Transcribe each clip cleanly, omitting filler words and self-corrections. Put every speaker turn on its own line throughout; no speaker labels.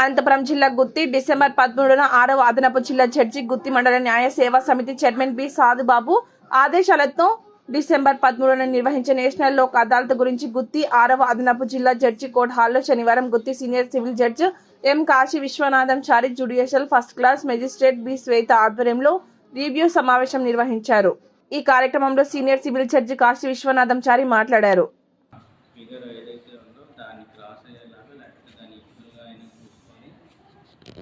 అనంతపురం జిల్లా గుత్తి డిసెంబర్ 13న 6వ అదనపు జిల్లా జడ్జి గుత్తి మండల న్యాయ సేవా సమితి చైర్మన్ బి సాధుబాబు ఆదేశాలతో డిసెంబర్ 13న నిర్వహించే నేషనల్ లోక్ అదాలత్ గురించి గుత్తి 6వ అదనపు జిల్లా జడ్జి కోర్టు హాల్లో శనివారం Gutti senior civil judge M Kashi Viswanatham Chari judicial first class magistrate B Shweta ఆధ్వర్యంలో రివ్యూ సమావేశం నిర్వహించారు. ఈ కార్యక్రమంలో senior civil judge Kashi Viswanatham Chari మాట్లాడారు.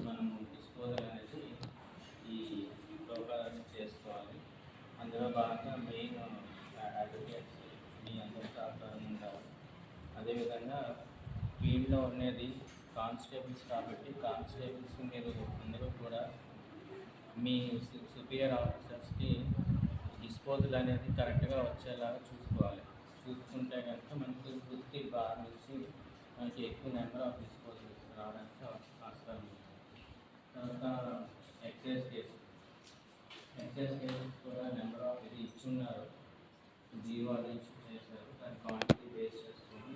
మనము డిస్పోజల్ అనేది ఈ లోకాలను చేసుకోవాలి. అందులో భాగంగా మెయిన్ అడ్వకేట్స్ మీ అందరి సహకారం ఉండాలి. అదేవిధంగా ఫీల్డ్లో ఉండేది కానిస్టేబుల్స్ కాబట్టి కానిస్టేబుల్స్ మీరు అందరూ కూడా మీ సుపీరియర్ ఆఫీసర్స్కి డిస్పోజల్ అనేది కరెక్ట్గా వచ్చేలాగా చూసుకోవాలి. చూసుకుంటే కనుక మనకి వృత్తి బార్ నుంచి మనకి ఎక్కువ నెంబర్ ఆఫ్ డిస్పోజల్స్ రావడానికి ఆస్కారం ఉంది. తర్వాత ఎక్సైజ్ కేసెస్ కూడా నెంబర్ ఆఫ్ ఇది ఇచ్చున్నారు, జీవో అది ఇష్యూ చేశారు. దాని క్వాంటిటీ బేస్ చేసుకొని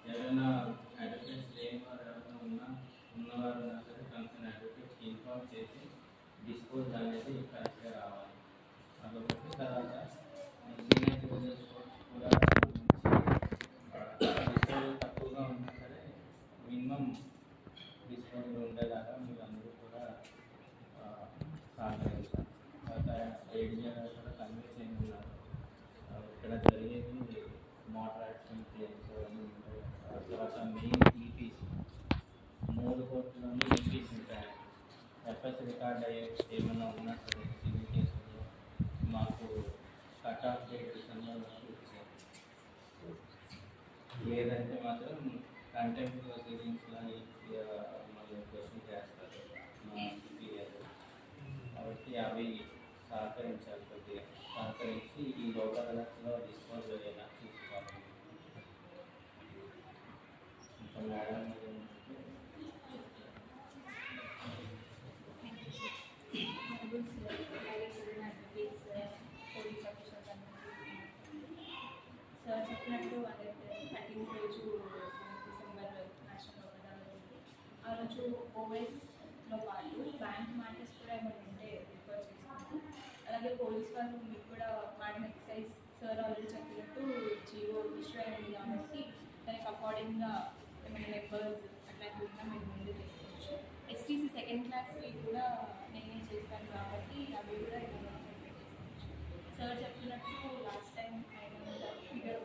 ఎవరైనా అడ్వకేట్స్ లేని వారు ఎవరైనా ఉన్నవారు ఉన్నా సరే కన్సర్న్ అడ్వకేట్కి ఇన్ఫార్మ్ చేసి డిస్పోజ్ అనేది కరెక్ట్గా రావాలి. అదొకటి. తర్వాత సీనియర్ సిటిజన్స్ కూడా డిస్పోజల్ తక్కువగా ఉన్నా సరే మినిమం డిస్పోజల్ ఉండేలాగా మీరు అందరూ కూడా సహకరించాలి. తర్వాత ఏడీజీఆర్ కూడా కన్వే చేయనున్నారు. ఇక్కడ జరిగేది మోటార్ యాక్సిడెంట్ క్లెయిమ్స్ అవన్నీ ఉంటాయి. తర్వాత మెయిన్ ఈపీసీ 3 కోర్టులోని ఈపీసీ ఉంటాయి. ఎఫ్ఎస్ రికార్డ్ అయ్యే ఏమైనా ఉన్నా సరే సివిల్ కేసులో మాకు కట్ ఆఫ్ డేట్ డిసెంబర్ వరకు ఇచ్చారు. లేదంటే మాత్రం కంటెంప్ట్ ప్రొసీడింగ్స్లో మళ్ళీ క్వశ్చన్ చేస్తారు మా సుపీరియర్. కాబట్టి అవి సహకరించాలి. కొద్దిగా సహకరించి ఈ లోక్ అదాలత్లో డిస్పోజ్ అయ్యేలా చూసుకోవాలి. ఇంకా మేడం
సార్ చెప్పినట్టు అదైతే 13th రోజు డిసెంబర్ నేషనల్ లోక్ అదాలత్ ఉంది. ఆ రోజు ఓవైస్లో పాటు బ్యాంక్ మ్యాటర్స్ కూడా ఏమైనా ఉంటే రిఫర్ చేసుకుంటాం. అలాగే పోలీస్ వాళ్ళు మీకు కూడా మేడం ఎక్సైజ్ సార్ ఆల్రెడీ చెప్పినట్టు జీవో ఇష్యూ అయింది కాబట్టి దానికి అకార్డింగ్గా ఏమైనా నెంబర్స్ అట్లాంటివి ఉన్నా మీరు ముందు చేసుకోవచ్చు. ఎస్టీసీ సెకండ్ క్లాస్కి కూడా నేనే చేస్తాను కాబట్టి అవి కూడా ఏమైనా చేసుకోవచ్చు. సార్ చెప్పినట్టు లాస్ట్ టైం ఫిగర్